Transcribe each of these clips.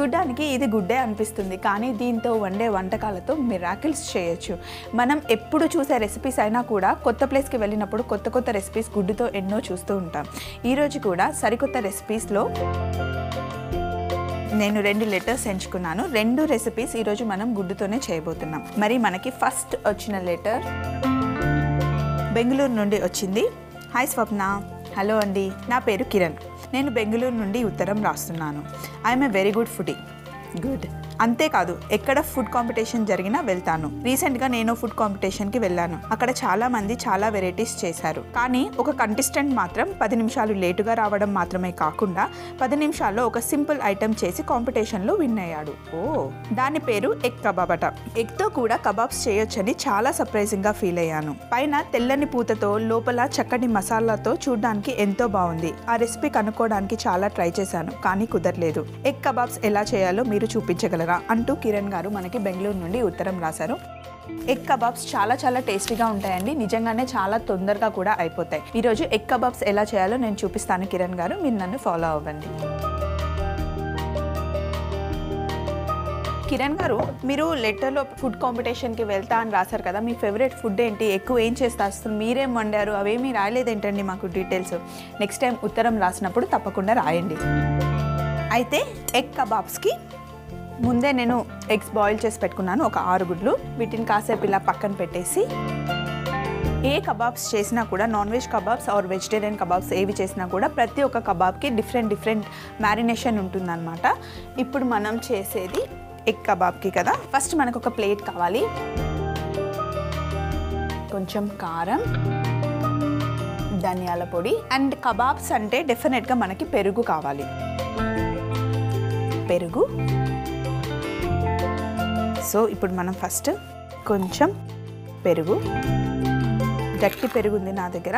చూడడానికి ఇది గుడ్డే అనిపిస్తుంది, కానీ దీంతో వండే వంటకాలతో మిరాకిల్స్ చేయొచ్చు. మనం ఎప్పుడు చూసే రెసిపీస్ అయినా కూడా కొత్త ప్లేస్కి వెళ్ళినప్పుడు కొత్త కొత్త రెసిపీస్ గుడ్డుతో ఎన్నో చూస్తూ ఉంటాం. ఈరోజు కూడా సరికొత్త రెసిపీస్లో నేను 2 లెటర్స్ ఎంచుకున్నాను. 2 రెసిపీస్ ఈరోజు మనం గుడ్డుతోనే చేయబోతున్నాం. మరి మనకి ఫస్ట్ వచ్చిన లెటర్ బెంగళూరు నుండి వచ్చింది. హాయ్ స్వప్న. హలో అండి, నా పేరు కిరణ్. నేను బెంగళూరు నుండి ఉత్తరం రాస్తున్నాను. I'm a very good foodie. Good. అంతేకాదు, ఎక్కడ ఫుడ్ కాంపిటీషన్ జరిగినా వెళ్తాను. రీసెంట్గా నేను ఫుడ్ కాంపిటీషన్కి వెళ్ళాను. అక్కడ చాలా మంది చాలా వెరైటీస్ చేశారు. కానీ ఒక కంటెస్టెంట్ మాత్రం 10 నిమిషాలు లేటుగా రావడం మాత్రమే కాకుండా 10 నిమిషాల్లో ఒక సింపుల్ ఐటెం చేసి కాంపిటీషన్లో విన్ అయ్యాడు. ఓ, దాని పేరు ఎగ్ కబాబ్ అట. ఎగ్తో కూడా కబాబ్స్ చేయొచ్చని చాలా సర్ప్రైజింగ్గా ఫీల్ అయ్యాను. పైన తెల్లని పూతతో లోపల చక్కటి మసాలాతో చూడడానికి ఎంతో బాగుంది. ఆ రెసిపీ కనుక్కోవడానికి చాలా ట్రై చేశాను, కానీ కుదరలేదు. ఎగ్ కబాబ్స్ ఎలా చేయాలో మీరు చూపించగలరా అంటూ కిరణ్ గారు మనకి బెంగళూరు నుండి ఉత్తరం రాశారు. ఎగ్ కబాబ్స్ చాలా టేస్టీగా ఉంటాయండి. నిజంగానే చాలా తొందరగా కూడా అయిపోతాయి. ఈరోజు ఎగ్ కబాబ్స్ ఎలా చేయాలో నేను చూపిస్తాను కిరణ్ గారు, మీరు నన్ను ఫాలో అవ్వండి. కిరణ్ గారు, మీరు లెటర్లో ఫుడ్ కాంపిటీషన్కి వెళ్తా అని రాశారు కదా, మీ ఫేవరెట్ ఫుడ్ ఏంటి, ఎక్కువ ఏం చేస్తా వస్తుంది, మీరేం వండారు, అవేమీ రాయలేదేంటండి మాకు డీటెయిల్స్. నెక్స్ట్ టైం ఉత్తరం రాసినప్పుడు తప్పకుండా రాయండి. అయితే ఎగ్ కబాబ్స్కి ముందే నేను ఎగ్స్ బాయిల్ చేసి పెట్టుకున్నాను, ఒక 6 గుడ్లు. వీటిని కాసేపు ఇలా పక్కన పెట్టేసి, ఏ కబాబ్స్ చేసినా కూడా, non veg kebabs or vegetarian kebabs ఏవి చేసినా కూడా ప్రతి ఒక్క కబాబ్కి డిఫరెంట్ మ్యారినేషన్ ఉంటుందన్నమాట. ఇప్పుడు మనం చేసేది ఎగ్ కబాబ్కి కదా. ఫస్ట్ మనకు ఒక ప్లేట్ కావాలి. కొంచెం కారం, ధనియాల పొడి, అండ్ కబాబ్స్ అంటే డెఫినెట్గా మనకి పెరుగు కావాలి. పెరుగు. సో ఇప్పుడు మనం ఫస్ట్ కొంచెం పెరుగు, గట్టి పెరుగు ఉంది నా దగ్గర.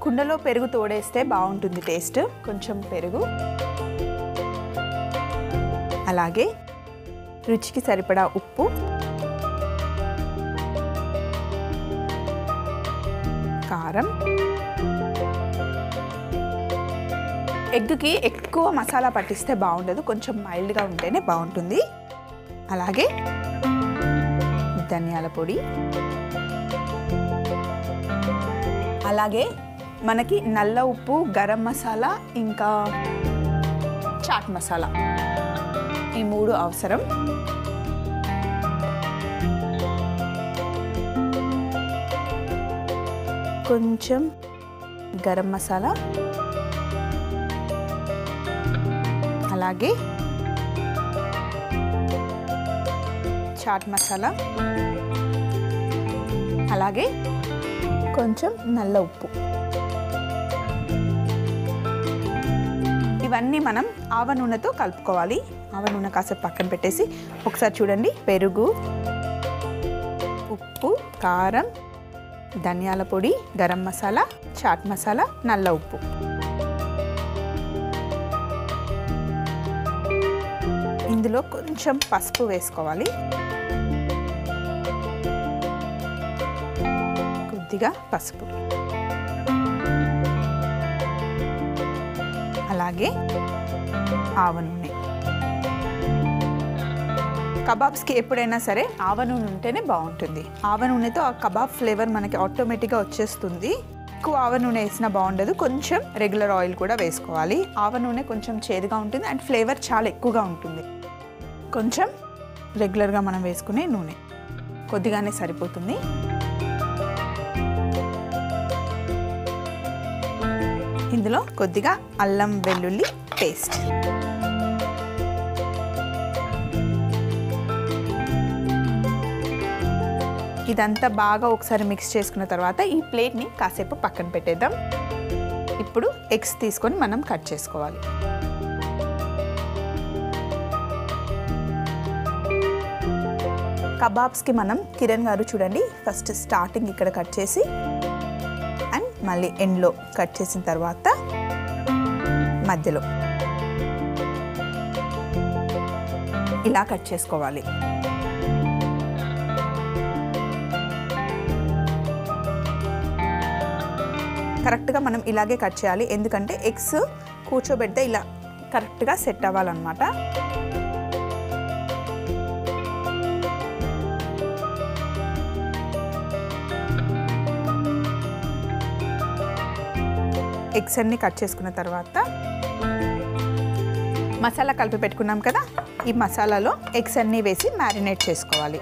కుండలో పెరుగు తోడేస్తే బాగుంటుంది టేస్ట్. కొంచెం పెరుగు, అలాగే రుచికి సరిపడా ఉప్పు, కారం. ఎగ్కి ఎక్కువ మసాలా పట్టిస్తే బాగుండదు, కొంచెం మైల్డ్గా ఉంటేనే బాగుంటుంది. అలాగే ధనియాల పొడి, అలాగే మనకి నల్ల ఉప్పు, గరం మసాలా, ఇంకా చాట్ మసాలా, ఈ 3 అవసరం. కొంచెం గరం మసాలా, అలాగే చాట్ మసాలా, అలాగే కొంచెం నల్ల ఉప్పు. ఇవన్నీ మనం ఆవ నూనెతో కలుపుకోవాలి. ఆవ నూనె కాసేపు పక్కన పెట్టేసి ఒకసారి చూడండి. పెరుగు, ఉప్పు, కారం, ధనియాల పొడి, గరం మసాలా, చాట్ మసాలా, నల్ల ఉప్పు. ఇందులో కొంచెం పసుపు వేసుకోవాలి, కొద్దిగా పసుపు, అలాగే ఆవ నూనె. కబాబ్స్కి ఎప్పుడైనా సరే ఆవ నూనె ఉంటేనే బాగుంటుంది. ఆవ నూనెతో ఆ కబాబ్ ఫ్లేవర్ మనకి ఆటోమేటిక్గా వచ్చేస్తుంది. ఎక్కువ ఆవ నూనె వేసినా బాగుండదు, కొంచెం రెగ్యులర్ ఆయిల్ కూడా వేసుకోవాలి. ఆవ నూనె కొంచెం చేదుగా ఉంటుంది అండ్ ఫ్లేవర్ చాలా ఎక్కువగా ఉంటుంది. కొంచెం రెగ్యులర్గా మనం వేసుకునే నూనె కొద్దిగానే సరిపోతుంది. ఇందులో కొద్దిగా అల్లం వెల్లుల్లి పేస్ట్, ఇదంతా బాగా ఒకసారి మిక్స్ చేసుకున్న తర్వాత ఈ ప్లేట్ని కాసేపు పక్కన పెట్టేద్దాం. ఇప్పుడు ఎగ్స్ తీసుకొని మనం కట్ చేసుకోవాలి. కబాబ్స్కి మనం కిరణ్ గారు చూడండి, ఫస్ట్ స్టార్టింగ్ ఇక్కడ కట్ చేసి అండ్ మళ్ళీ ఎండ్లో కట్ చేసిన తర్వాత మధ్యలో ఇలా కట్ చేసుకోవాలి. కరెక్ట్గా మనం ఇలాగే కట్ చేయాలి, ఎందుకంటే ఎగ్స్ కూర్చోబెడితే ఇలా కరెక్ట్గా సెట్ అవ్వాలన్నమాట. ఎగ్స్ అన్ని కట్ చేసుకున్న తర్వాత మసాలా కలిపి పెట్టుకున్నాం కదా, ఈ మసాలాలో ఎగ్స్ అన్నీ వేసి మ్యారినేట్ చేసుకోవాలి.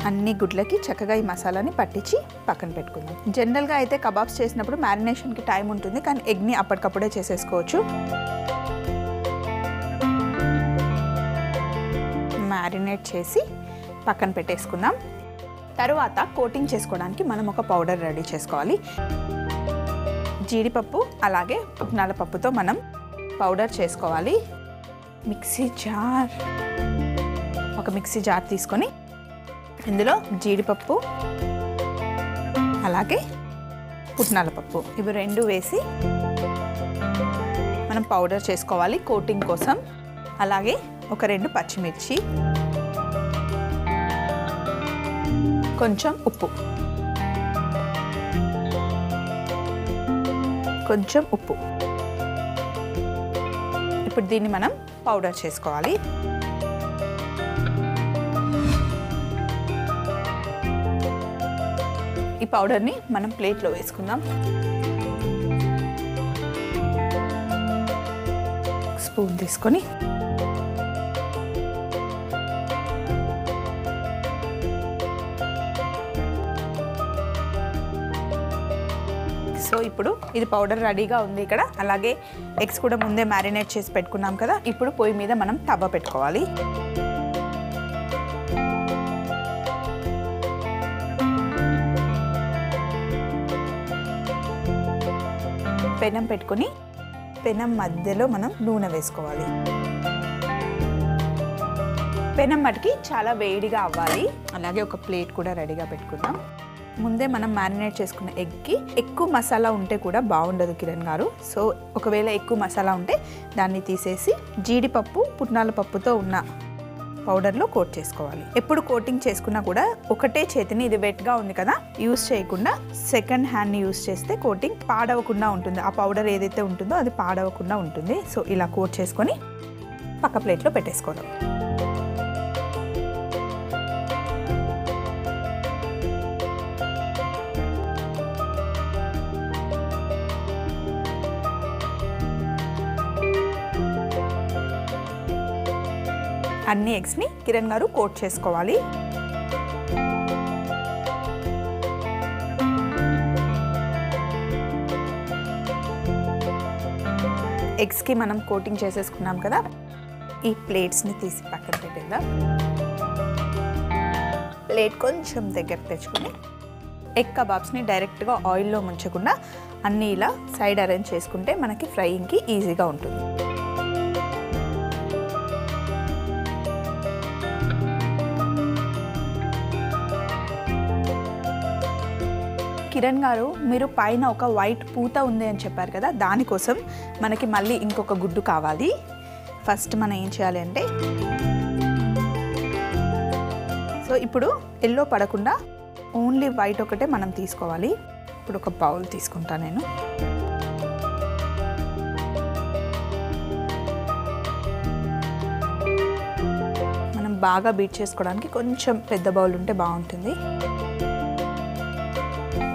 అన్ని గుడ్లకి చక్కగా ఈ మసాలాని పట్టించి పక్కన పెట్టుకుందాం. జనరల్గా అయితే కబాబ్స్ చేసినప్పుడు మ్యారినేషన్కి టైం ఉంటుంది, కానీ ఎగ్ని అప్పటికప్పుడే చేసేసుకోవచ్చు. మ్యారినేట్ చేసి పక్కన పెట్టేసుకుందాం. తరువాత కోటింగ్ చేసుకోవడానికి మనం ఒక పౌడర్ రెడీ చేసుకోవాలి. జీడిపప్పు అలాగే పుట్నాల పప్పుతో మనం పౌడర్ చేసుకోవాలి. ఒక మిక్సీ జార్ తీసుకొని ఇందులో జీడిపప్పు అలాగే పుట్నాల పప్పు ఇవి రెండు వేసి మనం పౌడర్ చేసుకోవాలి కోటింగ్ కోసం. అలాగే ఒక 2 పచ్చిమిర్చి, కొంచెం ఉప్పు, ఇప్పుడు దీన్ని మనం పౌడర్ చేసుకోవాలి. ఈ పౌడర్ని మనం ప్లేట్లో వేసుకుందాం. స్పూన్ తీసుకొని సో ఇప్పుడు ఇది పౌడర్ రెడీగా ఉంది ఇక్కడ. అలాగే ఎగ్స్ కూడా ముందే మ్యారినేట్ చేసి పెట్టుకున్నాం కదా. ఇప్పుడు పొయ్యి మీద మనం తవ్వ పెట్టుకోవాలి. పెనం పెట్టుకొని పెనం మధ్యలో మనం నూనె వేసుకోవాలి. పెనం మటుకి చాలా వేడిగా అవ్వాలి. అలాగే ఒక ప్లేట్ కూడా రెడీగా పెట్టుకుందాం. ముందే మనం మ్యారినేట్ చేసుకున్న ఎగ్కి ఎక్కువ మసాలా ఉంటే కూడా బాగుండదు కిరణ్ గారు. సో ఒకవేళ ఎక్కువ మసాలా ఉంటే దాన్ని తీసేసి జీడిపప్పు పుట్నాల పప్పుతో ఉన్న పౌడర్లో కోట్ చేసుకోవాలి. ఎప్పుడు కోటింగ్ చేసుకున్నా కూడా ఒకటే చేతిని, ఇది వెట్గా ఉంది కదా, యూస్ చేయకుండా సెకండ్ హ్యాండ్ని యూస్ చేస్తే కోటింగ్ పాడవకుండా ఉంటుంది. ఆ పౌడర్ ఏదైతే ఉంటుందో అది పాడవకుండా ఉంటుంది. సో ఇలా కోట్ చేసుకొని పక్క ప్లేట్లో పెట్టేసుకోవడం. అన్ని ఎగ్స్ని కిరణ్ గారు కోట్ చేసుకోవాలి. ఎగ్స్కి మనం కోటింగ్ చేసేసుకున్నాం కదా, ఈ ప్లేట్స్ని తీసి పక్కన పెట్టేద్దాం. ప్లేట్ కొంచెం దగ్గర తెచ్చుకొని ఎగ్ కబాబ్స్ని డైరెక్ట్గా ఆయిల్లో ముంచకుండా అన్నీ ఇలా సైడ్ అరేంజ్ చేసుకుంటే మనకి ఫ్రైయింగ్కి ఈజీగా ఉంటుంది. కిరణ్ గారు, మీరు పైన ఒక వైట్ పూత ఉంది అని చెప్పారు కదా, దానికోసం మనకి మళ్ళీ ఇంకొక గుడ్డు కావాలి. ఫస్ట్ మనం ఏం చేయాలి అంటే, సో ఇప్పుడు ఎల్లో పడకుండా ఓన్లీ వైట్ ఒకటే మనం తీసుకోవాలి. ఇప్పుడు ఒక బౌల్ తీసుకుంటా నేను. మనం బాగా బీట్ చేసుకోవడానికి కొంచెం పెద్ద బౌల్ ఉంటే బాగుంటుంది.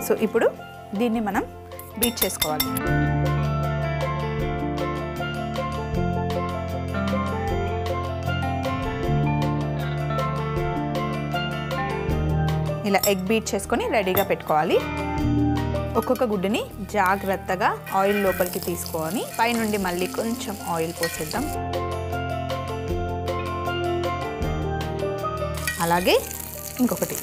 సో ఇప్పుడు దీన్ని మనం బీట్ చేసుకోవాలి. ఇలా ఎగ్ బీట్ చేసుకొని రెడీగా పెట్టుకోవాలి. ఒక్కొక్క గుడ్డుని జాగ్రత్తగా ఆయిల్ లోపలికి తీసుకొని పైనుండి మళ్ళీ కొంచెం ఆయిల్ పోసేద్దాం. అలాగే ఇంకొకటి.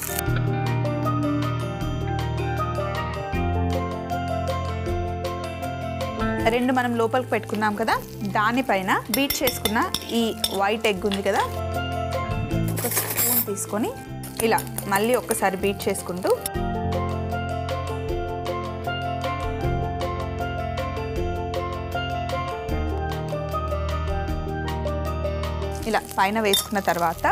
రెండు మనం లోపలికి పెట్టుకున్నాం కదా, దానిపైన బీట్ చేసుకున్న ఈ వైట్ ఎగ్ ఉంది కదా, ఒక స్పూన్ తీసుకొని ఇలా మళ్ళీ ఒక్కసారి బీట్ చేసుకుంటూ ఇలా పైన వేసుకున్న తర్వాత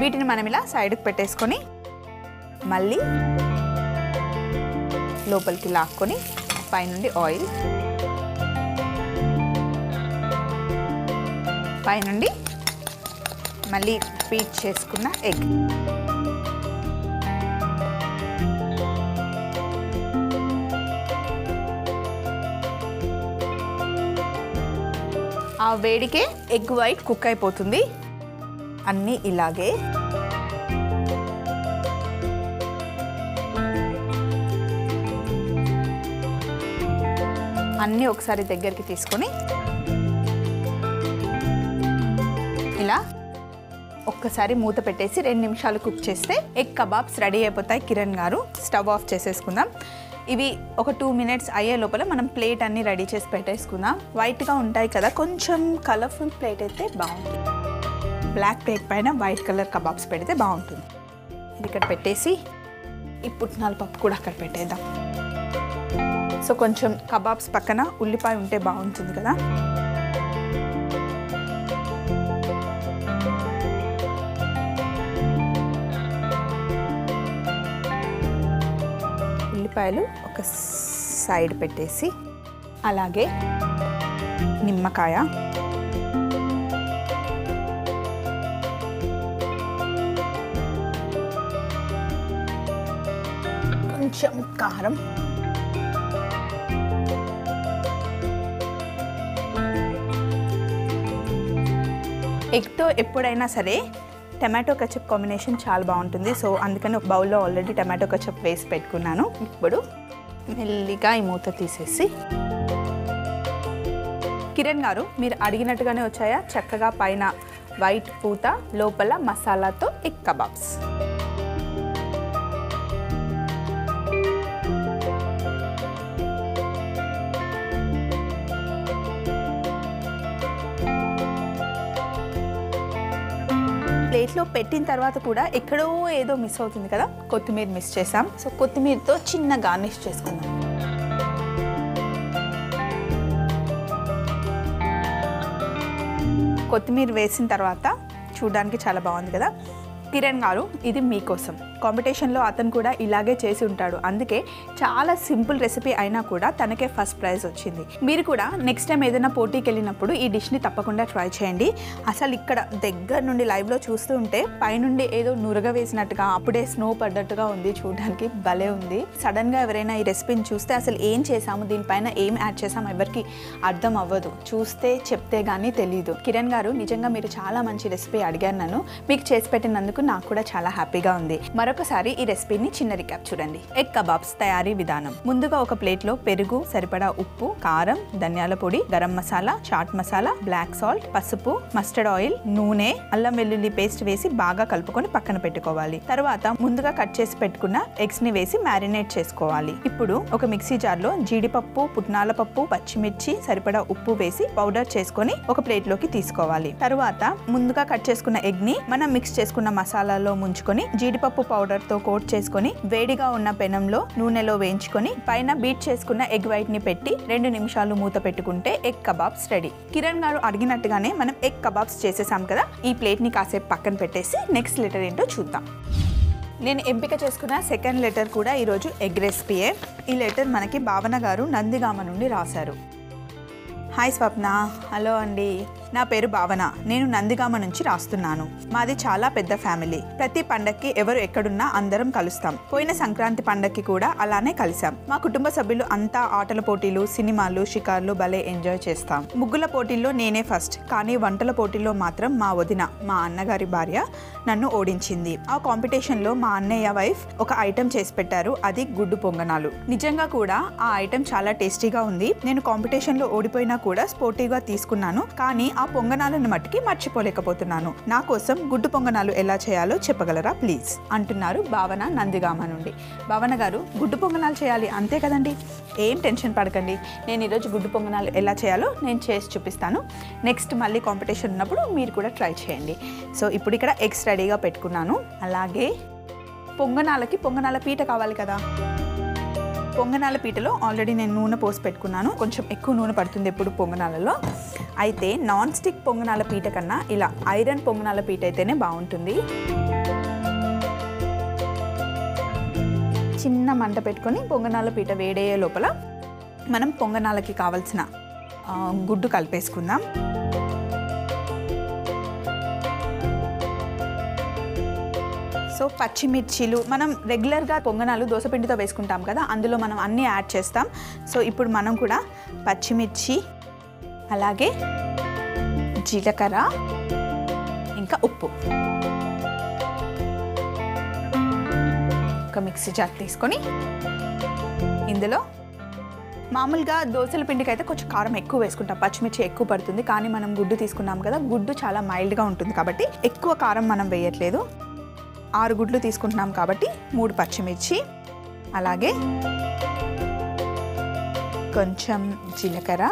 వీటిని మనం ఇలా సైడ్కి పెట్టేసుకొని మళ్ళీ లోపలికి లాక్కొని పైనుండి ఆయిల్, పైనుండి మళ్ళీ బీట్ చేసుకున్న ఎగ్, ఆ వేడికే ఎగ్ వైట్ కుక్ అయిపోతుంది. అన్నీ ఇలాగే అన్నీ ఒకసారి దగ్గరికి తీసుకొని ఇలా ఒక్కసారి మూత పెట్టేసి 2 నిమిషాలు కుక్ చేస్తే ఎగ్ కబాబ్స్ రెడీ అయిపోతాయి. కిరణ్ గారు స్టవ్ ఆఫ్ చేసేసుకుందాం. ఇవి ఒక 2 మినిట్స్ అయ్యే లోపల మనం ప్లేట్ అన్నీ రెడీ చేసి పెట్టేసుకుందాం. వైట్గా ఉంటాయి కదా, కొంచెం కలర్ఫుల్ ప్లేట్ అయితే బాగుంటుంది. బ్లాక్ ప్లేట్ పైన వైట్ కలర్ కబాబ్స్ పెడితే బాగుంటుంది. ఇది ఇక్కడ పెట్టేసి ఈ పుట్నాల పప్పు కూడా అక్కడ పెట్టేద్దాం. సో కొంచెం కబాబ్స్ పక్కన ఉల్లిపాయ ఉంటే బాగుంటుంది కదా. ఉల్లిపాయలు ఒక సైడ్ పెట్టేసి అలాగే నిమ్మకాయ, కొంచెం కారం, ఎగ్తో ఎప్పుడైనా సరే టమాటో కచప్ కాంబినేషన్ చాలా బాగుంటుంది. సో అందుకని ఒక బౌల్లో ఆల్రెడీ టమాటో కచప్ వేసి పెట్టుకున్నాను. ఇప్పుడు మెల్లిగా ఈ మూత తీసేసి, కిరణ్ గారు మీరు అడిగినట్టుగానే వచ్చాయా, చక్కగా పైన వైట్ పూత, లోపల మసాలాతో ఎగ్ కబాబ్స్. ప్లేట్లో పెట్టిన తర్వాత కూడా ఎక్కడో ఏదో మిస్ అవుతుంది కదా, కొత్తిమీర మిస్ చేసాం. సో కొత్తిమీరతో చిన్న గార్నిష్ చేసుకుందాం. కొత్తిమీర వేసిన తర్వాత చూడడానికి చాలా బాగుంది కదా. కిరణ్ గారు ఇది మీకోసం. కాంపిటీషన్లో అతను కూడా ఇలాగే చేసి ఉంటాడు, అందుకే చాలా సింపుల్ రెసిపీ అయినా కూడా తనకే ఫస్ట్ ప్రైజ్ వచ్చింది. మీరు కూడా నెక్స్ట్ టైం ఏదైనా పోటీకి వెళ్ళినప్పుడు ఈ డిష్ని తప్పకుండా ట్రై చేయండి. అసలు ఇక్కడ దగ్గర నుండి లైవ్లో చూస్తూ ఉంటే పైనుండి ఏదో నురగ వేసినట్టుగా, అప్పుడే స్నో పడ్డట్టుగా ఉంది, చూడడానికి భలే ఉంది. సడన్గా ఎవరైనా ఈ రెసిపీని చూస్తే అసలు ఏం చేసాము, దీనిపైన ఏం యాడ్ చేసాము ఎవరికి అర్థం అవ్వదు, చూస్తే చెప్తే కానీ తెలియదు. కిరణ్ గారు నిజంగా మీరు చాలా మంచి రెసిపీ అడిగారు నన్ను, మీకు చేసి పెట్టినందుకు నాకు కూడా చాలా హ్యాపీగా ఉంది. మరొకసారి ఈ రెసిపీని చిన్న రికాప్ చూడండి. ఎగ్ కబాబ్స్ తయారీ విధానం. ముందుగా ఒక ప్లేట్లో పెరుగు, సరిపడా ఉప్పు, కారం, ధనియాల పొడి, గరం మసాలా, చాట్ మసాలా, బ్లాక్ సాల్ట్, పసుపు, మస్టర్డ్ ఆయిల్, నూనె, అల్లం వెల్లుల్లి పేస్ట్ వేసి బాగా కలుపుకొని పక్కన పెట్టుకోవాలి. తర్వాత ముందుగా కట్ చేసి పెట్టుకున్న ఎగ్స్ ని వేసి మ్యారినేట్ చేసుకోవాలి. ఇప్పుడు ఒక మిక్సీ జార్ లో జీడిపప్పు, పుట్నాల పప్పు, పచ్చిమిర్చి, సరిపడా ఉప్పు వేసి పౌడర్ చేసుకొని ఒక ప్లేట్ లోకి తీసుకోవాలి. తర్వాత ముందుగా కట్ చేసుకున్న ఎగ్ ని మనం మిక్స్ చేసుకున్న మసాలాలో ముంచుకొని జీడిపప్పు పౌడర్ తో కోట్ చేసుకొని వేడిగా ఉన్న పెనంలో నూనెలో వేయించుకొని పైన బీట్ చేసుకున్న ఎగ్ వైట్ ని పెట్టి 2 నిమిషాలు మూత పెట్టుకుంటే ఎగ్ కబాబ్స్ రెడీ. కిరణ్ గారు అడిగినట్టుగానే మనం ఎగ్ కబాబ్స్ చేసేసాం కదా. ఈ ప్లేట్ ని కాసేపు పక్కన పెట్టేసి నెక్స్ట్ లెటర్ ఏంటో చూద్దాం. నేను ఎంపిక చేసుకున్న సెకండ్ లెటర్ కూడా ఈరోజు ఎగ్ రెసిపీయే. ఈ లెటర్ మనకి భావన గారు నందిగామ నుండి రాశారు. హాయ్ స్వప్న. హలో అండి, నా పేరు భావన. నేను నందిగామ నుంచి రాస్తున్నాను. మాది చాలా పెద్ద ఫ్యామిలీ. ప్రతి పండక్కి ఎవరు ఎక్కడున్నా అందరం కలుస్తాం. పోయిన సంక్రాంతి పండక్కి కూడా అలానే కలిసాం. మా కుటుంబ సభ్యులు అంతా ఆటల పోటీలు, సినిమాలు, షికార్లు భలే ఎంజాయ్ చేస్తాం. ముగ్గుల పోటీల్లో నేనే ఫస్ట్, కానీ వంటల పోటీల్లో మాత్రం మా వదిన, మా అన్నగారి భార్య, నన్ను ఓడించింది. ఆ కాంపిటీషన్లో మా అన్నయ్య వైఫ్ ఒక ఐటెం చేసి పెట్టారు, అది గుడ్డు పొంగనాలు. నిజంగా కూడా ఆ ఐటెం చాలా టేస్టీగా ఉంది. నేను కాంపిటీషన్లో ఓడిపోయినా కూడా స్పోర్టివ్గా తీసుకున్నాను, కానీ ఆ పొంగనాలను మట్టికి మర్చిపోలేకపోతున్నాను. నా కోసం గుడ్డు పొంగనాలు ఎలా చేయాలో చెప్పగలరా ప్లీజ్ అంటున్నారు భావన నందిగామ నుండి. భావన గారు, గుడ్డు పొంగనాలు చేయాలి అంతే కదండి, ఏం టెన్షన్ పడకండి. నేను ఈరోజు గుడ్డు పొంగనాలు ఎలా చేయాలో నేను చేసి చూపిస్తాను. నెక్స్ట్ మళ్ళీ కాంపిటీషన్ ఉన్నప్పుడు మీరు కూడా ట్రై చేయండి. సో ఇప్పుడు ఇక్కడ ఎగ్స్ రెడీగా పెట్టుకున్నాను. అలాగే పొంగనాల పీట కావాలి కదా. పొంగనాల పీటలో ఆల్రెడీ నేను నూనె పోసి పెట్టుకున్నాను. కొంచెం ఎక్కువ నూనె పడుతుంది ఎప్పుడు పొంగనాలలో. అయితే నాన్ స్టిక్ పొంగనాల పీట కన్నా ఇలా ఐరన్ పొంగనాల పీట అయితేనే బాగుంటుంది. చిన్న మంట పెట్టుకొని పొంగనాల పీట వేడయ్యే లోపల మనం పొంగనాలకి కావాల్సిన గుడ్డు కలిపేసుకుందాం. సో పచ్చిమిర్చీలు మనం రెగ్యులర్గా పొంగనాలు దోసపిండితో వేసుకుంటాం కదా, అందులో మనం అన్నీ యాడ్ చేస్తాం. సో ఇప్పుడు మనం కూడా పచ్చిమిర్చి, అలాగే జీలకర్ర, ఇంకా ఉప్పు ఒక మిక్సీ జార్ తీసుకొని ఇందులో మామూలుగా దోసల పిండికి అయితే కొంచెం కారం ఎక్కువ వేసుకుంటాం, పచ్చిమిర్చి ఎక్కువ పడుతుంది. కానీ మనం గుడ్డు తీసుకున్నాం కదా, గుడ్డు చాలా మైల్డ్గా ఉంటుంది కాబట్టి ఎక్కువ కారం మనం వేయట్లేదు. 6 గుడ్లు తీసుకుంటున్నాం కాబట్టి 3 పచ్చిమిర్చి, అలాగే కొంచెం జీలకర్ర,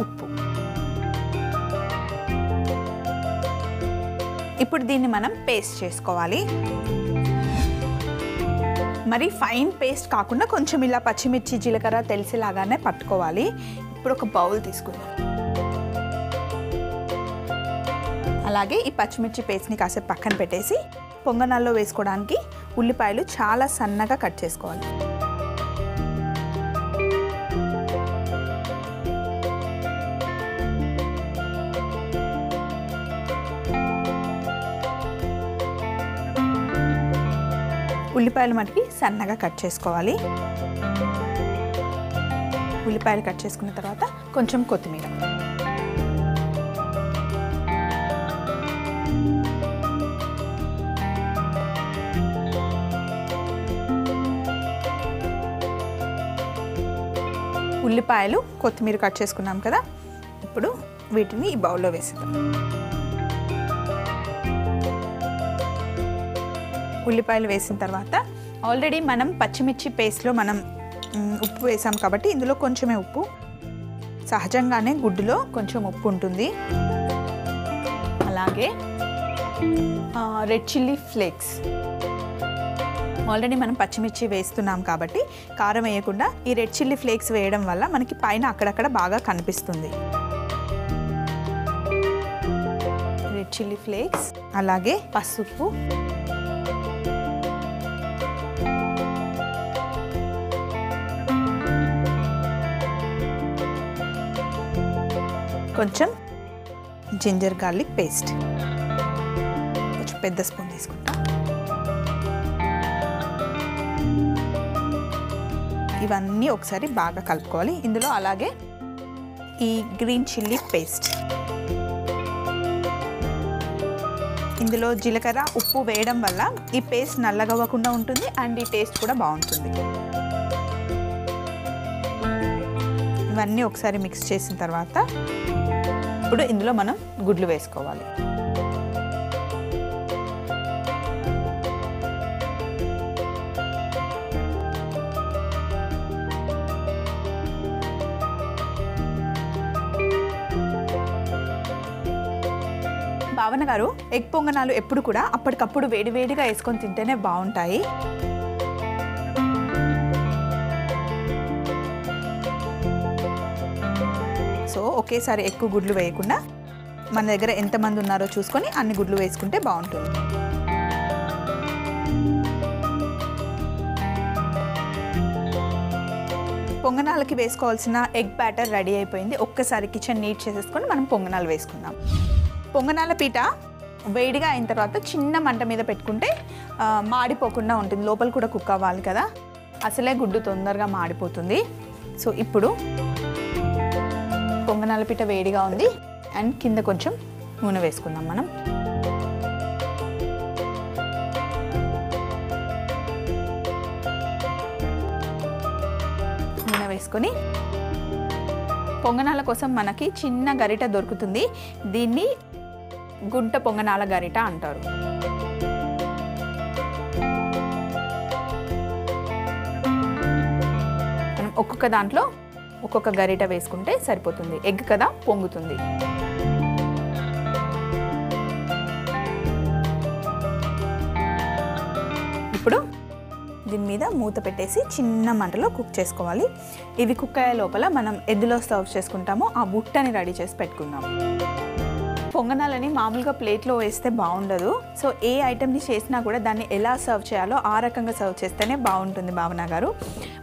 ఉప్పు. ఇప్పుడు దీన్ని మనం పేస్ట్ చేసుకోవాలి. మరి ఫైన్ పేస్ట్ కాకుండా కొంచెం ఇలా పచ్చిమిర్చి జీలకర్ర తెలిసేలాగానే పట్టుకోవాలి. ఇప్పుడు ఒక బౌల్ తీసుకుందాం. అలాగే ఈ పచ్చిమిర్చి పేస్ట్ని కాసేపు పక్కన పెట్టేసి పొంగనాల్లో వేసుకోవడానికి ఉల్లిపాయలు చాలా సన్నగా కట్ చేసుకోవాలి. ఉల్లిపాయలు మటుకి సన్నగా కట్ చేసుకోవాలి. ఉల్లిపాయలు కట్ చేసుకున్న తర్వాత కొంచెం కొత్తిమీర, ఉల్లిపాయలు కొత్తిమీర కట్ చేసుకున్నాం కదా, ఇప్పుడు వీటిని ఈ బౌల్లో వేసేద్దాం. ఉల్లిపాయలు వేసిన తర్వాత ఆల్రెడీ మనం పచ్చిమిర్చి పేస్ట్లో మనం ఉప్పు వేసాం కాబట్టి ఇందులో కొంచెమే ఉప్పు, సహజంగానే గుడ్డులో కొంచెం ఉప్పు ఉంటుంది. అలాగే రెడ్ చిల్లీ ఫ్లేక్స్, ఆల్రెడీ మనం పచ్చిమిర్చి వేస్తున్నాం కాబట్టి కారం వేయకుండా ఈ రెడ్ చిల్లీ ఫ్లేక్స్ వేయడం వల్ల మనకి పైన అక్కడక్కడ బాగా కనిపిస్తుంది. రెడ్ చిల్లీ ఫ్లేక్స్, అలాగే పసుపు, కొంచెం జింజర్ గార్లిక్ పేస్ట్, కొంచెం పెద్ద స్పూన్ తీసుకుంటా. ఇవన్నీ ఒకసారి బాగా కలుపుకోవాలి. ఇందులో అలాగే ఈ గ్రీన్ చిల్లీ పేస్ట్, ఇందులో జీలకర్ర ఉప్పు వేయడం వల్ల ఈ పేస్ట్ నల్లగవ్వకుండా ఉంటుంది అండ్ ఈ టేస్ట్ కూడా బాగుంటుంది. ఇవన్నీ ఒకసారి మిక్స్ చేసిన తర్వాత ఇప్పుడు ఇందులో మనం గుడ్లు వేసుకోవాలి. భావన గారు, ఎగ్ పొంగనాలు ఎప్పుడు కూడా అప్పటికప్పుడు వేడివేడిగా వేసుకొని తింటేనే బాగుంటాయి. సో ఒకేసారి ఎక్కువ గుడ్లు వేయకుండా మన దగ్గర ఎంతమంది ఉన్నారో చూసుకొని అన్ని గుడ్లు వేసుకుంటే బాగుంటుంది. పొంగనాలకి వేసుకోవాల్సిన ఎగ్ బ్యాటర్ రెడీ అయిపోయింది. ఒక్కసారి కిచెన్ నీట్ చేసేసుకొని మనం పొంగనాలు వేసుకుందాం. పొంగనాల పీట వేడిగా అయిన తర్వాత చిన్న మంట మీద పెట్టుకుంటే మాడిపోకుండా ఉంటుంది. లోపల కూడా కుక్ అవ్వాలి కదా, అసలే గుడ్డు తొందరగా మాడిపోతుంది. సో ఇప్పుడు పొంగనాల పీట వేడిగా ఉంది అండ్ కింద కొంచెం నూనె వేసుకుందాం మనం. నూనె వేసుకొని పొంగనాల కోసం మనకి చిన్న గరిట దొరుకుతుంది. దీన్ని గుంట పొంగనాల గరిట అంటారు. మనం ఒక్కొక్క దాంట్లో ఒక్కొక్క గరిట వేసుకుంటే సరిపోతుంది. ఎగ్ కదా, పొంగుతుంది. ఇప్పుడు దీని మీద మూత పెట్టేసి చిన్న మంటలో కుక్ చేసుకోవాలి. ఇవి కుక్ అయ్యే లోపల మనం ఎందులో సర్వ్ చేసుకుంటామో ఆ బుట్టని రెడీ చేసి పెట్టుకుందాం. పొంగనాలని మామూలుగా ప్లేట్లో వేస్తే బాగుండదు. సో ఏ ఐటెంని చేసినా కూడా దాన్ని ఎలా సర్వ్ చేయాలో ఆ రకంగా సర్వ్ చేస్తేనే బాగుంటుంది భావన గారు.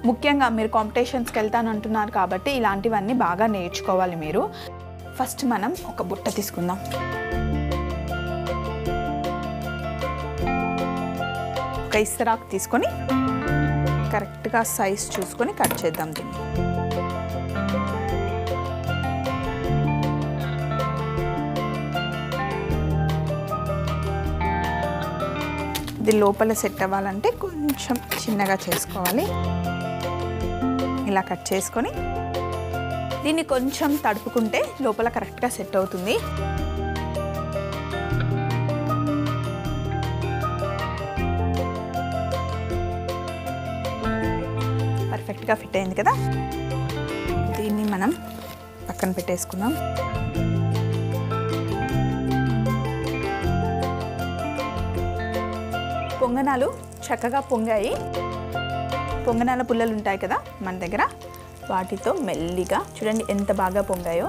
ముఖ్యంగా మీరు కాంపిటీషన్స్కి వెళ్తానంటున్నారు కాబట్టి ఇలాంటివన్నీ బాగా నేర్చుకోవాలి మీరు. ఫస్ట్ మనం ఒక బుట్ట తీసుకుందాం. ఒక ఇస్తరాకు తీసుకొని కరెక్ట్గా సైజ్ చూసుకొని కట్ చేద్దాం దీన్ని. ఇది లోపల సెట్ అవ్వాలంటే కొంచెం చిన్నగా చేసుకోవాలి. ఇలా కట్ చేసుకొని దీన్ని కొంచెం తడుపుకుంటే లోపల కరెక్ట్గా సెట్ అవుతుంది. పర్ఫెక్ట్గా ఫిట్ అయింది కదా. దీన్ని మనం పక్కన పెట్టేసుకుందాం. పొంగనాలు చక్కగా పొంగాయి. పొంగనాల పుల్లలు ఉంటాయి కదా మన దగ్గర, వాటితో మెల్లిగా చూడండి ఎంత బాగా పొంగాయో.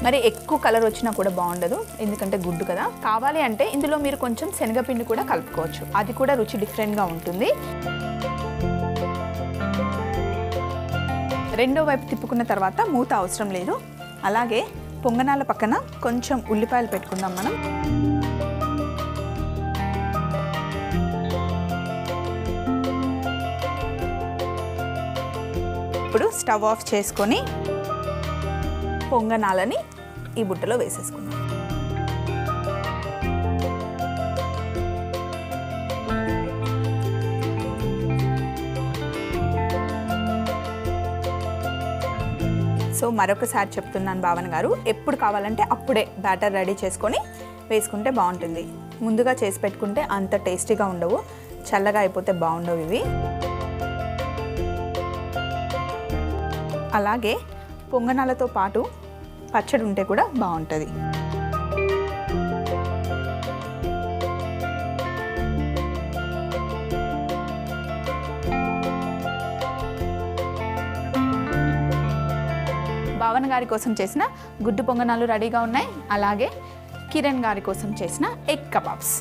మరి ఎక్కువ కలర్ వచ్చినా కూడా బాగుండదు, ఎందుకంటే గుడ్డు కదా. కావాలి అంటే ఇందులో మీరు కొంచెం శనగపిండి కూడా కలుపుకోవచ్చు, అది కూడా రుచి డిఫరెంట్గా ఉంటుంది. రెండో వైపు తిప్పుకున్న తర్వాత మూత అవసరం లేదు. అలాగే పొంగనాల పక్కన కొంచెం ఉల్లిపాయలు పెట్టుకుందాం మనం. ఇప్పుడు స్టవ్ ఆఫ్ చేసుకొని పొంగనాలని ఈ బుట్టలో వేసేసుకుందాం. సో మరొకసారి చెప్తున్నాను భావన గారు, ఎప్పుడు కావాలంటే అప్పుడే బ్యాటర్ రెడీ చేసుకొని వేసుకుంటే బాగుంటుంది. ముందుగా చేసి పెట్టుకుంటే అంత టేస్టీగా ఉండవు, చల్లగా అయిపోతే బాగుండవు ఇవి. అలాగే పొంగనాలతో పాటు పచ్చడి ఉంటే కూడా బాగుంటుంది. భావన గారి కోసం చేసిన గుడ్డు పొంగనాలు రెడీగా ఉన్నాయి. అలాగే కిరణ్ గారి కోసం చేసిన ఎగ్ కబాబ్స్.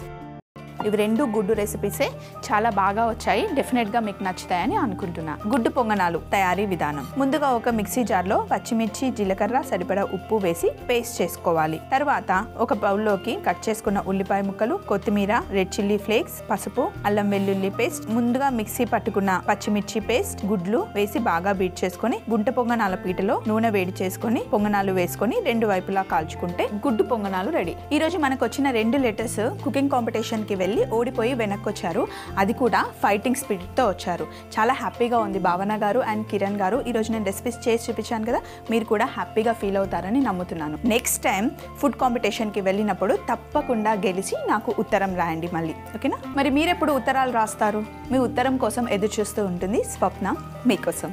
ఇవి రెండు గుడ్డు రెసిపీసే, చాలా బాగా వచ్చాయి. డెఫినెట్గా మీకు నచ్చుతాయని అనుకుంటున్నా. గుడ్డు పొంగనాలు తయారీ విధానం: ముందుగా ఒక మిక్సీ జార్లో పచ్చిమిర్చి, జీలకర్ర, సరిపడా ఉప్పు వేసి పేస్ట్ చేసుకోవాలి. తర్వాత ఒక బౌల్లోకి కట్ చేసుకున్న ఉల్లిపాయ ముక్కలు, కొత్తిమీర, రెడ్ చిల్లీ ఫ్లేక్స్, పసుపు, అల్లం వెల్లుల్లి పేస్ట్, ముందుగా మిక్సీ పట్టుకున్న పచ్చిమిర్చి పేస్ట్, గుడ్లు వేసి బాగా బీట్ చేసుకొని గుంట పొంగనాల పీటలో నూనె వేడి చేసుకొని పొంగనాలు వేసుకొని రెండు వైపులా కాల్చుకుంటే గుడ్డు పొంగనాలు రెడీ. ఈ రోజు మనకు వచ్చిన 2 లెటర్స్ కుకింగ్ కాంపిటీషన్కి వెళ్ళి ఓడిపోయి వెనక్కి వచ్చారు. అది కూడా ఫైటింగ్ స్పిరిట్తో వచ్చారు. చాలా హ్యాపీగా ఉంది భావన గారు అండ్ కిరణ్ గారు. ఈరోజు నేను రెసిపీస్ చేసి చూపించాను కదా, మీరు కూడా హ్యాపీగా ఫీల్ అవుతారని నమ్ముతున్నాను. నెక్స్ట్ టైం ఫుడ్ కాంపిటీషన్కి వెళ్ళినప్పుడు తప్పకుండా గెలిచి నాకు ఉత్తరం రాయండి మళ్ళీ, ఓకేనా? మరి మీరెప్పుడు ఉత్తరాలు రాస్తారు? మీ ఉత్తరం కోసం ఎదురు చూస్తూ ఉంటుంది స్వప్న మీకోసం.